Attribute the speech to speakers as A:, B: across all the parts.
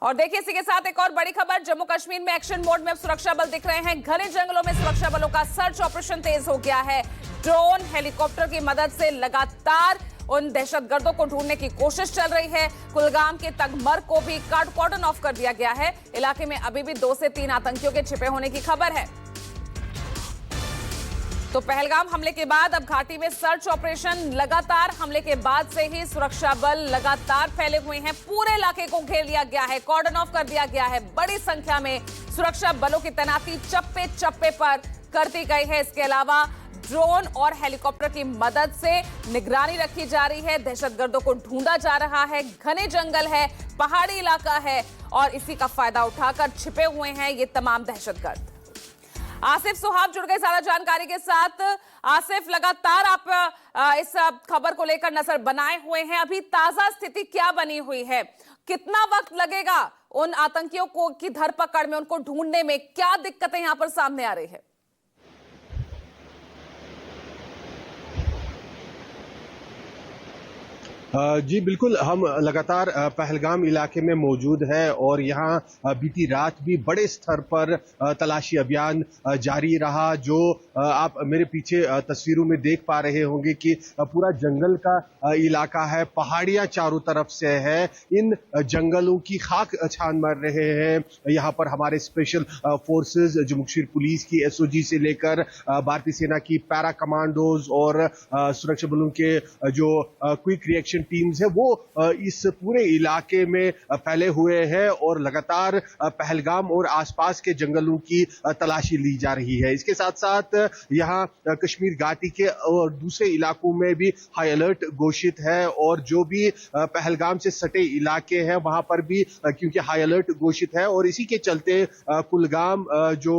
A: और देखिए इसी के साथ एक और बड़ी खबर, जम्मू कश्मीर में एक्शन मोड में अब सुरक्षा बल दिख रहे हैं। घने जंगलों में सुरक्षा बलों का सर्च ऑपरेशन तेज हो गया है। ड्रोन, हेलीकॉप्टर की मदद से लगातार उन दहशतगर्दों को ढूंढने की कोशिश चल रही है। कुलगाम के तगमर को भी कॉर्डन ऑफ कर दिया गया है। इलाके में अभी भी 2 से 3 आतंकियों के छिपे होने की खबर है। तो पहलगाम हमले के बाद अब घाटी में सर्च ऑपरेशन, लगातार हमले के बाद से ही सुरक्षा बल लगातार फैले हुए हैं। पूरे इलाके को घेर लिया गया है, कॉर्डन ऑफ कर दिया गया है। बड़ी संख्या में सुरक्षा बलों की तैनाती चप्पे चप्पे पर कर दी गई है। इसके अलावा ड्रोन और हेलीकॉप्टर की मदद से निगरानी रखी जा रही है। दहशतगर्दों को ढूंढा जा रहा है। घने जंगल है, पहाड़ी इलाका है और इसी का फायदा उठाकर छिपे हुए हैं ये तमाम दहशतगर्द। आसिफ सुहाब जुड़ गए ज्यादा जानकारी के साथ। आसिफ, लगातार आप इस खबर को लेकर नजर बनाए हुए हैं। अभी ताजा स्थिति क्या बनी हुई है? कितना वक्त लगेगा उन आतंकियों को की धरपकड़ में, उनको ढूंढने में? क्या दिक्कतें यहां पर सामने आ रही है?
B: जी बिल्कुल, हम लगातार पहलगाम इलाके में मौजूद है और यहाँ बीती रात भी बड़े स्तर पर तलाशी अभियान जारी रहा। जो आप मेरे पीछे तस्वीरों में देख पा रहे होंगे कि पूरा जंगल का इलाका है, पहाड़ियां चारों तरफ से है। इन जंगलों की खाक छान मार रहे हैं। यहाँ पर हमारे special forces, Jammu Kashmir police की एसओजी से लेकर भारतीय सेना की पैरा कमांडोज और सुरक्षा बलों के जो क्विक रिएक्शन टीम्स है वो इस पूरे इलाके में फैले हुए हैं और लगातार पहलगाम और आसपास के जंगलों की तलाशी ली जा रही है। इसके साथ साथ यहाँ कश्मीर घाटी के और दूसरे इलाकों में भी हाई अलर्ट घोषित है और जो भी पहलगाम से सटे इलाके हैं वहां पर भी क्योंकि हाई अलर्ट घोषित है और इसी के चलते कुलगाम जो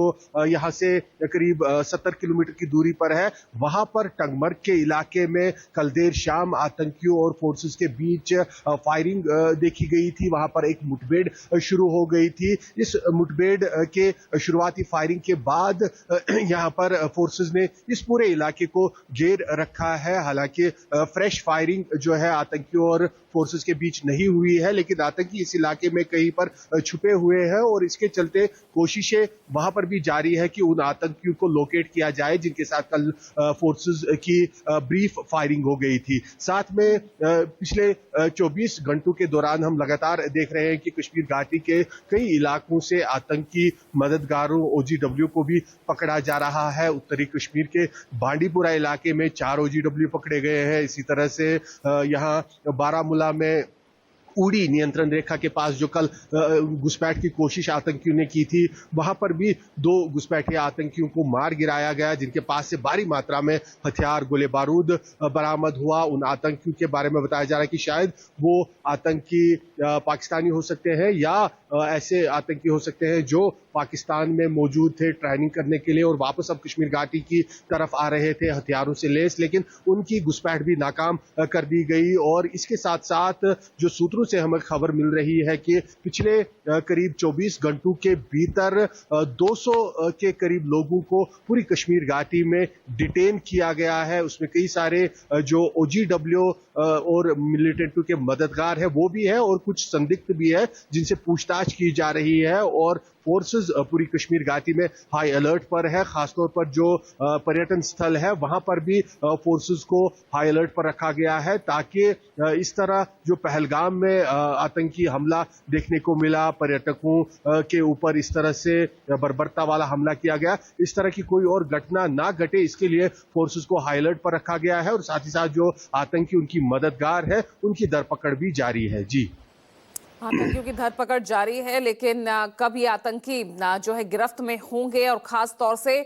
B: यहाँ से करीब 70 किलोमीटर की दूरी पर है, वहां पर टंगमर्ग के इलाके में कल देर शाम आतंकियों और फोर्सेस के बीच फायरिंग देखी गई थी। वहां पर एक मुठभेड़ शुरू हो गई थी। इस मुठभेड़ के शुरुआती फायरिंग के बाद यहां पर फोर्सेस ने इस पूरे इलाके को घेर रखा है। हालांकि फ्रेश फायरिंग जो है आतंकियों और फोर्सेस के बीच नहीं हुई है, लेकिन आतंकी इस इलाके में कहीं पर छुपे हुए हैं और इसके चलते कोशिशें वहां पर भी जारी है कि उन आतंकियों को लोकेट किया जाए जिनके साथ कल फोर्सेस की ब्रीफ फायरिंग हो गई थी। साथ में पिछले 24 घंटों के दौरान हम लगातार देख रहे हैं कि कश्मीर घाटी के कई इलाकों से आतंकी मददगारों ओजीडब्ल्यू को भी पकड़ा जा रहा है। उत्तरी कश्मीर के बांडीपुरा इलाके में 4 ओजीडब्ल्यू पकड़े गए हैं। इसी तरह से यहाँ बारामूला में उड़ी नियंत्रण रेखा के पास जो कल घुसपैठ की कोशिश आतंकियों ने की थी, वहां पर भी 2 घुसपैठिए आतंकियों को मार गिराया गया जिनके पास से भारी मात्रा में हथियार, गोले बारूद बरामद हुआ। उन आतंकियों के बारे में बताया जा रहा है कि शायद वो आतंकी पाकिस्तानी हो सकते हैं या ऐसे आतंकी हो सकते हैं जो पाकिस्तान में मौजूद थे ट्रेनिंग करने के लिए और वापस अब कश्मीर घाटी की तरफ आ रहे थे हथियारों से लेस, लेकिन उनकी घुसपैठ भी नाकाम कर दी गई। और इसके साथ साथ जो सूत्रों से हमें खबर मिल रही है कि पिछले करीब 24 घंटों के भीतर 200 के करीब लोगों को पूरी कश्मीर घाटी में डिटेन किया गया है। उसमें कई सारे जो ओजीडब्ल्यू और मिलिटेंटों के मददगार है वो भी है और कुछ संदिग्ध भी है जिनसे पूछताछ की जा रही है। और फोर्सेस पूरी कश्मीर घाटी में हाई अलर्ट पर है। खासतौर पर जो पर्यटन स्थल है वहां पर भी फोर्सेस को हाई अलर्ट पर रखा गया है ताकि इस तरह जो पहलगाम में आतंकी हमला देखने को मिला, पर्यटकों के ऊपर इस तरह से बर्बरता वाला हमला किया गया, इस तरह की कोई और घटना ना घटे, इसके लिए फोर्सेस को हाई अलर्ट पर रखा गया है। और साथ ही साथ जो आतंकी उनकी मददगार है उनकी धरपकड़ भी जारी है। जी,
A: आतंकियों की धरपकड़ जारी है, लेकिन कब ये आतंकी जो है गिरफ्त में होंगे और खास तौर से